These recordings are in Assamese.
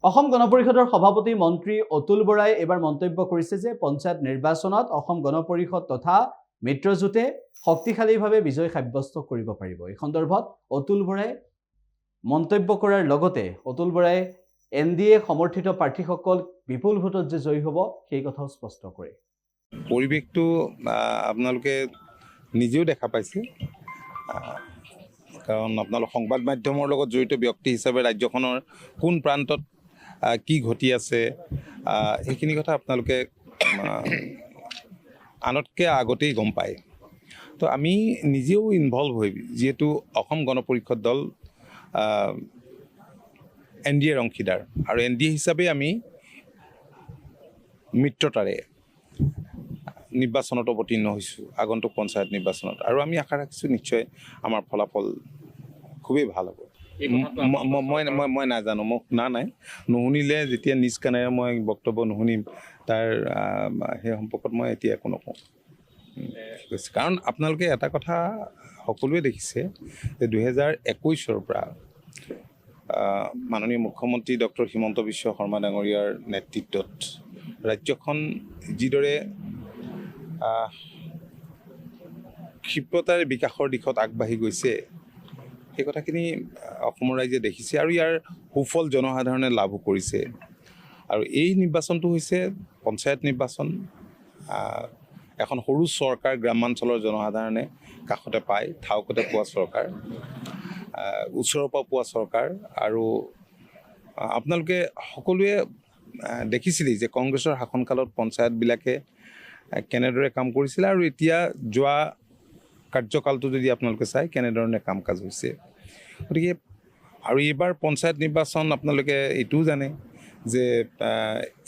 অসম গণ পৰিষদৰ সভাপতি মন্ত্ৰী অতুল বৰাই এবাৰ মন্তব্য কৰিছে যে পঞ্চায়ত নিৰ্বাচনত অসম গণ পৰিষদ তথা মিত্ৰজোঁটে শক্তিশালীভাৱে বিজয় সাব্যস্ত কৰিব পাৰিব। এই সন্দৰ্ভত অতুল বৰাই মন্তব্য কৰাৰ লগতে অতুল বৰাই NDA সমৰ্থিত প্ৰাৰ্থীসকল বিপুল ভোটত যে জয়ী হ'ব সেই কথাও স্পষ্ট কৰে। পৰিৱেশটো আপোনালোকে নিজেও দেখা পাইছে, কাৰণ আপোনালোক সংবাদ মাধ্যমৰ লগত জড়িত ব্যক্তি হিচাপে ৰাজ্যখনৰ কোন প্ৰান্তত কি ঘটি আছে সেইখিনি কথা আপোনালোকে আনতকৈ আগতেই গম পায়। তো আমি নিজেও ইনভলভ হৈ, যিহেতু অসম গণ পৰিষদ দল NDAৰ অংশীদাৰ আৰু NDA হিচাপে আমি মিত্ৰতাৰে নিৰ্বাচনত অৱতীৰ্ণ হৈছোঁ, আগন্তুক পঞ্চায়ত নিৰ্বাচনত, আৰু আমি আশা ৰাখিছোঁ নিশ্চয় আমাৰ ফলাফল খুবেই ভাল হ'ব। মই নাজানো, মই শুনা নাই, নুশুনিলে যেতিয়া নিজ কাণেৰে মই বক্তব্য নুশুনিম তাৰ সেই সম্পৰ্কত মই এতিয়া একো নকওঁ। কাৰণ আপোনালোকে এটা কথা সকলোৱে দেখিছে যে 2021 পৰা মাননীয় মুখ্যমন্ত্ৰী ডক্টৰ হিমন্ত বিশ্ব শৰ্মা ডাঙৰীয়াৰ নেতৃত্বত ৰাজ্যখন যিদৰে ক্ষিপ্ৰতাৰে বিকাশৰ দিশত আগবাঢ়ি গৈছে সেই কথাখিনি অসমৰ ৰাইজে দেখিছে, আৰু ইয়াৰ সুফল জনসাধাৰণে লাভো কৰিছে। আৰু এই নিৰ্বাচনটো হৈছে পঞ্চায়ত নিৰ্বাচন, এখন সৰু চৰকাৰ, গ্ৰামাঞ্চলৰ জনসাধাৰণে কাষতে পায়, ঠাউকতে পোৱা চৰকাৰ, ওচৰৰ পৰা পোৱা চৰকাৰ। আৰু আপোনালোকে সকলোৱে দেখিছিলেই যে কংগ্ৰেছৰ শাসনকালত পঞ্চায়তবিলাকে কেনেদৰে কাম কৰিছিলে, আৰু এতিয়া যোৱা কাৰ্যকালটো যদি আপোনালোকে চাই কেনেধৰণে কাম কাজ হৈছে। গতিকে আৰু এইবাৰ পঞ্চায়ত নিৰ্বাচন আপোনালোকে এইটোও জানে যে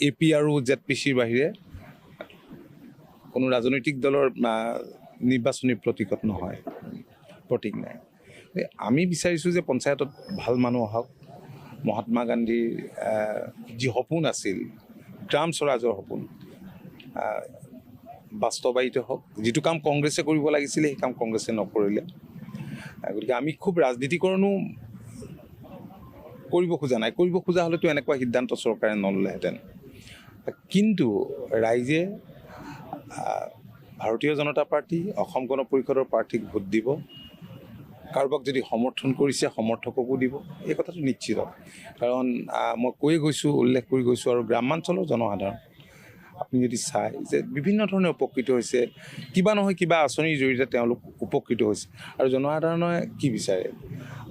AP আৰু ZPCৰ বাহিৰে কোনো ৰাজনৈতিক দলৰ নিৰ্বাচনী প্ৰতীকত নহয়, প্ৰতীক নাই। আমি বিচাৰিছোঁ যে পঞ্চায়তত ভাল মানুহ আহক, মহাত্মা গান্ধীৰ যি সপোন আছিল, গ্ৰাম স্বৰাজৰ সপোন বাস্তৱায়িত হওক। যিটো কাম কংগ্ৰেছে কৰিব লাগিছিলে সেই কাম কংগ্ৰেছে নকৰিলে। গতিকে আমি খুব ৰাজনীতিকৰণো কৰিব খোজা নাই, কৰিব খোজা হ'লেতো এনেকুৱা সিদ্ধান্ত চৰকাৰে নললেহেঁতেন। কিন্তু ৰাইজে ভাৰতীয় জনতা পাৰ্টি, অসম গণ পৰিষদৰ প্ৰাৰ্থীক ভোট দিব, কাৰোবাক যদি সমৰ্থন কৰিছে সমৰ্থককো দিব, এই কথাটো নিশ্চিত। কাৰণ মই উল্লেখ কৰি গৈছোঁ, আৰু গ্ৰামাঞ্চলৰ জনসাধাৰণ আপুনি যদি চাই যে বিভিন্ন ধৰণে উপকৃত হৈছে, কিবা নহয় কিবা আঁচনিৰ জৰিয়তে তেওঁলোক উপকৃত হৈছে। আৰু জনসাধাৰণে কি বিচাৰে,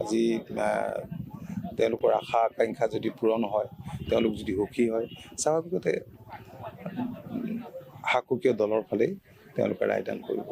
আজি তেওঁলোকৰ আশা আকাংক্ষা যদি পূৰণ হয়, তেওঁলোক যদি সুখী হয়, স্বাভাৱিকতে শাসকীয় দলৰ ফালেই তেওঁলোকে ৰায়দান কৰিব।